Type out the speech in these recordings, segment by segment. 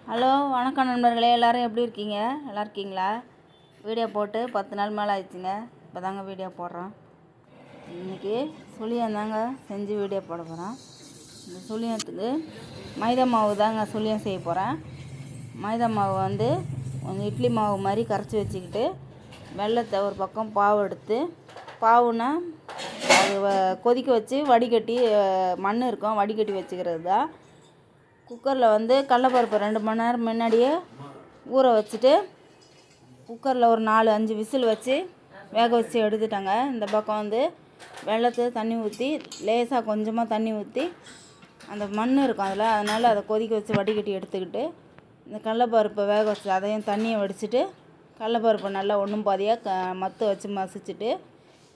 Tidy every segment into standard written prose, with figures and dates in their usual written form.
Hello வணக்கம் நண்பர்களே, எல்லோரும் எப்படி இருக்கீங்க? நல்லா இருக்கீங்களா? வீடியோ போட்டு 10 நாள் மேலே ஆயிடுச்சுங்க. இப்போ தாங்க வீடியோ போடுறோம். இன்றைக்கி சுழியம் தாங்க செஞ்சு வீடியோ போட போகிறோம். இந்த சுழியத்துக்கு மைதா மாவு தாங்க சுழியம் செய்ய போகிறேன். மைதா மாவு வந்து கொஞ்சம் இட்லி மாவு மாதிரி கரைச்சி வச்சுக்கிட்டு, வெல்லத்தை ஒரு பக்கம் பாவு எடுத்து, பாவுனா அது கொதிக்க வச்சு வடிகட்டி மண் இருக்கும் வடிகட்டி வச்சுக்கிறது தான். குக்கரில் வந்து கடலப்பருப்பு 2 மணி நேரம் முன்னாடியே ஊற வச்சுட்டு, குக்கரில் ஒரு 4-5 விசில் வச்சு வேக வச்சு எடுத்துட்டாங்க. இந்த பக்கம் வந்து வெல்லத்தை தண்ணி ஊற்றி, லேசாக கொஞ்சமாக தண்ணி ஊற்றி, அந்த மண் இருக்கும் அதில், அதனால் அதை கொதிக்க வச்சு வடிகட்டி எடுத்துக்கிட்டு, இந்த கடலப்பருப்பை வேக வச்சு அதையும் தண்ணியை வடிச்சிட்டு, கடலப்பருப்பை நல்லா ஒன்றும் பாதியாக மத்து வச்சு மசிச்சுட்டு,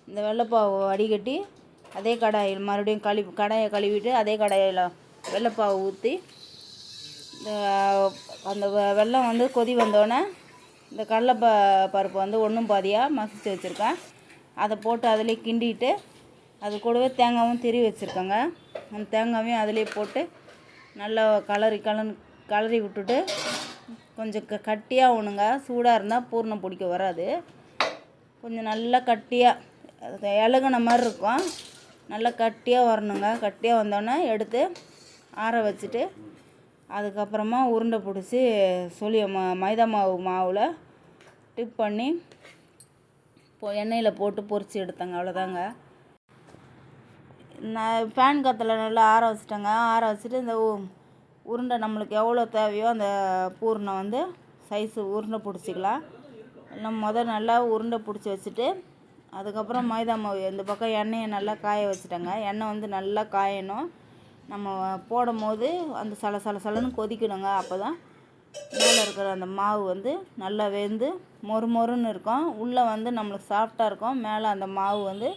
இந்த வெள்ளைப்பாவை வடிகட்டி அதே கடாயில் மறுபடியும் கடாயை கழுவிட்டு அதே கடாயில் வெள்ளைப்பாவை ஊற்றி, அந்த வெல்லம் வந்து கொதி வந்தோடனே இந்த பருப்பு வந்து ஒன்றும் பாதியாக மசித்து வச்சுருக்கேன், அதை போட்டு அதிலே கிண்டிட்டு, அது கூடவே தேங்காயும் திருவி வச்சுருக்கேங்க. அந்த தேங்காயும் அதிலே போட்டு நல்லா கலரி விட்டுட்டு, கொஞ்சம் கட்டியாக ஒன்றுங்க, சூடாக இருந்தால் பூர்ணம் பிடிக்க வராது. கொஞ்சம் நல்லா கட்டியாக இலகுன மாதிரி இருக்கும், நல்லா கட்டியாக வரணுங்க. கட்டியாக வந்தோடனே எடுத்து ஆற வச்சுட்டு, அதுக்கப்புறமா உருண்டை பிடிச்சி மைதா மாவில் டிப் பண்ணி எண்ணெயில் போட்டு பொரித்து எடுத்தேங்க. அவ்வளோதாங்க. நான் ஃபேன் காற்றுல நல்லா ஆற வச்சுட்டேங்க. ஆற வச்சுட்டு இந்த உருண்டை நம்மளுக்கு எவ்வளோ தேவையோ அந்த பூர்ணம் வந்து சைஸு உருண்டை பிடிச்சிக்கலாம். எல்லாம் நல்லா உருண்டை பிடிச்சி வச்சுட்டு, அதுக்கப்புறம் மைதா மாவு இந்த பக்கம் எண்ணெயை நல்லா காய வச்சுட்டேங்க. எண்ணெய் வந்து நல்லா காயணும். நம்ம போடும் போது அந்த சலன்னு கொதிக்கணுங்க. அப்போ தான் மேலே இருக்கிற அந்த மாவு வந்து நல்லா வெந்து மொறுன்னு இருக்கும். உள்ளே வந்து நம்மளுக்கு சாஃப்டாக இருக்கும், மேலே அந்த மாவு வந்து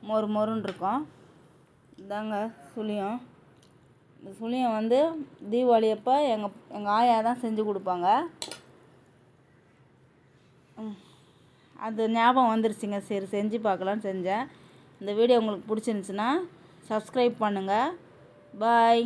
மொறுன்னு இருக்கும். இதாங்க சுழியம். இந்த சுழியம் வந்து தீபாவளி அப்போ எங்கள் ஆயா தான் செஞ்சு கொடுப்பாங்க. அது ஞாபகம் வந்துருச்சுங்க, சரி செஞ்சு பார்க்கலான்னு செஞ்சேன். இந்த வீடியோ உங்களுக்கு பிடிச்சிருந்துச்சுன்னா சப்ஸ்கிரைப் பண்ணுங்கள். பாய்.